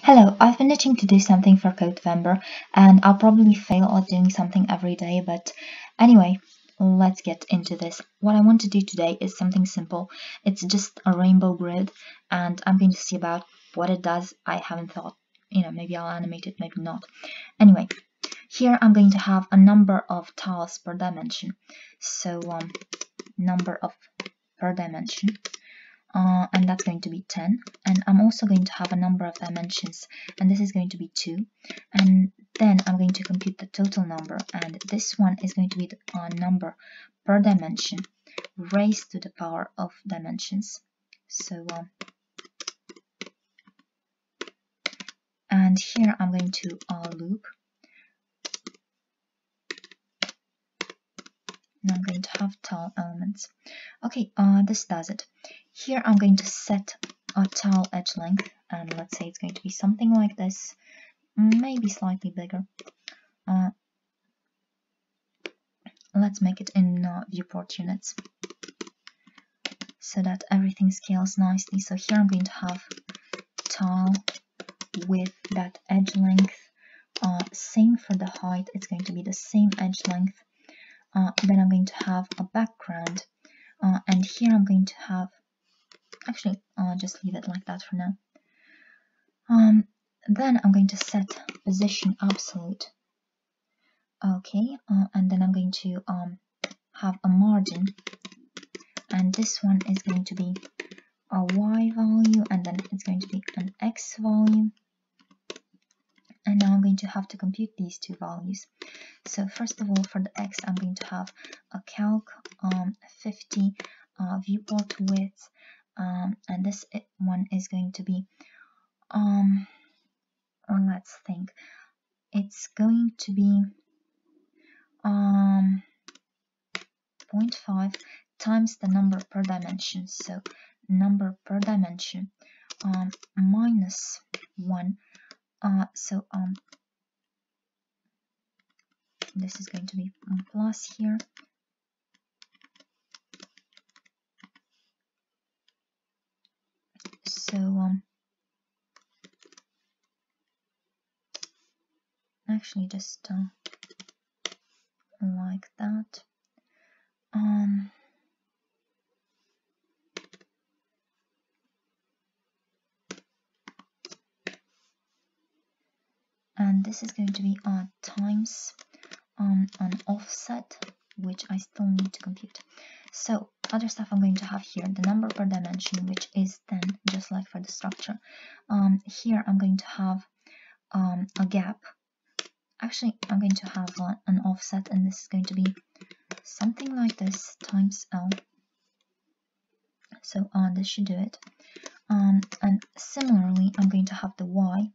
Hello, I've been itching to do something for Codevember, and I'll probably fail at doing something every day, but anyway, let's get into this. What I want to do today is something simple. It's just a rainbow grid, and I'm going to see about what it does. I haven't thought, maybe I'll animate it, maybe not. Anyway, here I'm going to have a number of tiles per dimension. So, number of per dimension. And that's going to be 10, and I'm also going to have a number of dimensions, and this is going to be 2, and then I'm going to compute the total number, and this one is going to be the number per dimension raised to the power of dimensions. So and here I'm going to loop, and I'm going to have tile elements. Okay, this does it. Here I'm going to set a tile edge length, and let's say it's going to be something like this, maybe slightly bigger. Let's make it in viewport units so that everything scales nicely. So here I'm going to have tile with that edge length. Same for the height, it's going to be the same edge length. Then I'm going to have a background, and here I'm going to have, actually just leave it like that for now. Then I'm going to set position absolute. Okay, and then I'm going to have a margin, and this one is going to be a y value, and then it's going to be an x value. And now I'm going to have to compute these two values. So first of all, for the x, I'm going to have a calc 50 viewport width, and this one is going to be let's think, it's going to be 0.5 times the number per dimension. So number per dimension minus 1. So this is going to be plus here. So actually just like that. And this is going to be times an offset, which I still need to compute. So other stuff I'm going to have here, the number per dimension, which is 10, just like for the structure. Here I'm going to have a gap. Actually, I'm going to have an offset, and this is going to be something like this times L. So this should do it. And similarly, I'm going to have the Y,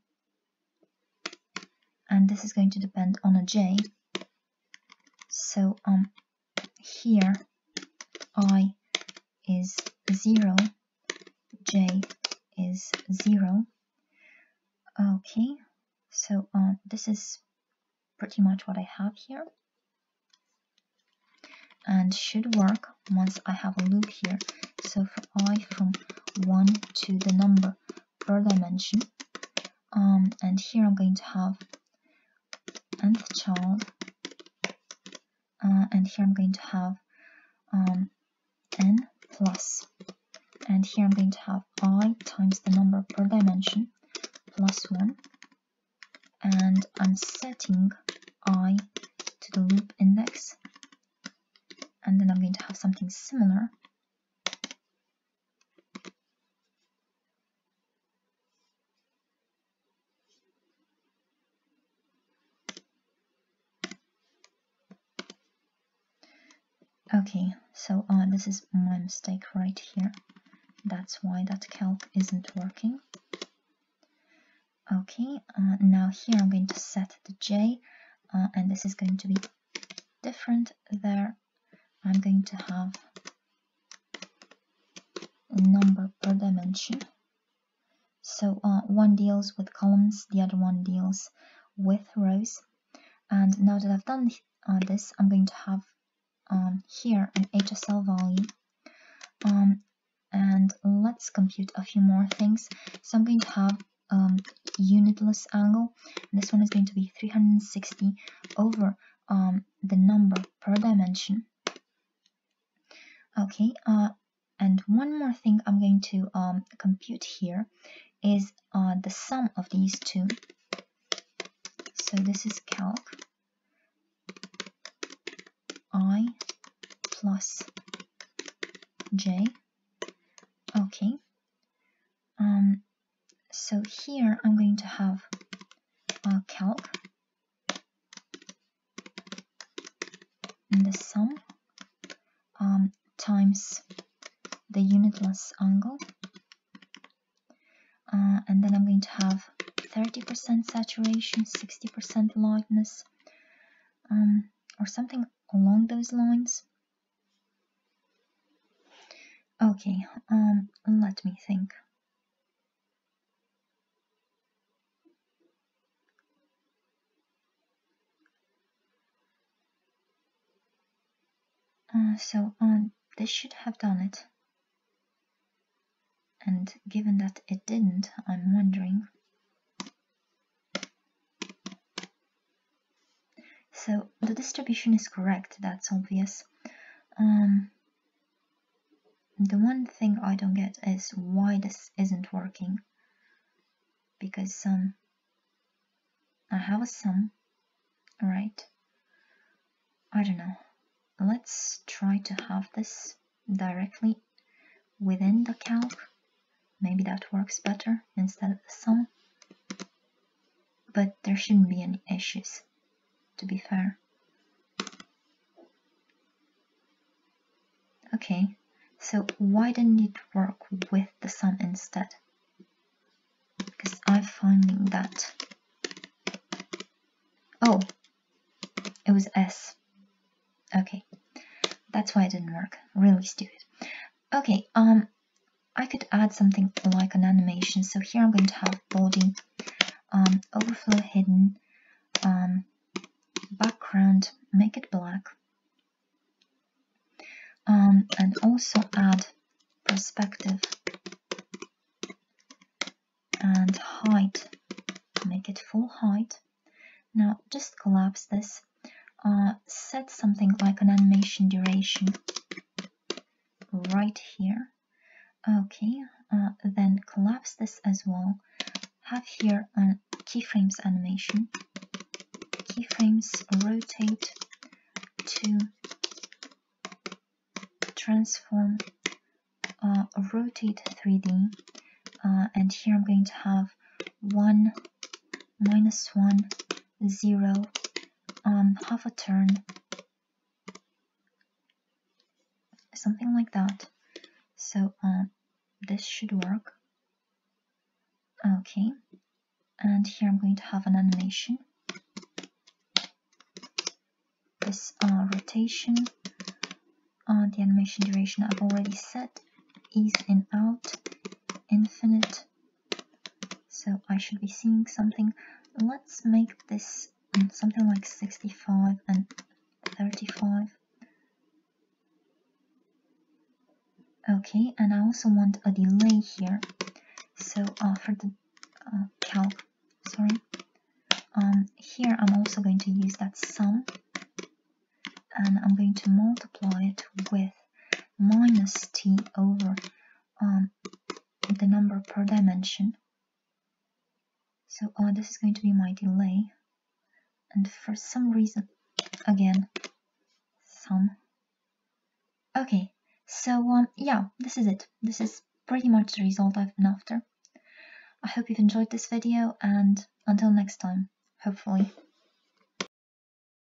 and this is going to depend on a J. So here I is 0, J is 0. Okay, so this is pretty much what I have here, and should work once I have a loop here. So for I from 1 to the number per dimension, and here I'm going to have nth child, and here I'm going to have n plus, and here I'm going to have I times the number per dimension plus 1, and I'm setting I to the loop index, and then I'm going to have something similar. Okay, so this is my mistake right here. That's why that calc isn't working. Okay, now here I'm going to set the J, and this is going to be different there. I'm going to have a number per dimension. So one deals with columns, the other one deals with rows. And now that I've done this, I'm going to have here an HSL value, and let's compute a few more things. So I'm going to have unitless angle. And this one is going to be 360 over the number per dimension. Okay, and one more thing I'm going to compute here is the sum of these two. So this is calc I plus j. Okay. So here I'm going to have calc and the sum times the unitless angle, and then I'm going to have 30% saturation, 60% lightness, or something along those lines. Okay, let me think. So this should have done it. And given that it didn't, I'm wondering. So the distribution is correct, that's obvious. The one thing I don't get is why this isn't working. Because I have a sum, right? I don't know. Let's try to have this directly within the calc. Maybe that works better instead of the sum. But there shouldn't be any issues, to be fair. Okay, so why didn't it work with the sum instead? Because I'm finding that... Oh, it was S. Okay, that's why it didn't work. Really stupid. Okay, I could add something like an animation. So here I'm going to have body, overflow hidden, background, make it black, and also add perspective and height, make it full height. Now just collapse this, set something like an animation duration right here. Okay, then collapse this as well. Have here a keyframes animation. Keyframes rotate to transform, rotate 3D, and here I'm going to have 1, -1, 0, half a turn, something like that. So this should work. Okay, and here I'm going to have an animation. This rotation, the animation duration I've already set, ease in out, infinite. So I should be seeing something. Let's make this something like 65 and 35. Okay, and I also want a delay here. So for the calc, sorry, here I'm also going to use that sum, and I'm going to multiply it with -t over the number per dimension. So this is going to be my delay, and for some reason, again, sum. Okay, so yeah, this is it. This is pretty much the result I've been after. I hope you've enjoyed this video, and until next time, hopefully.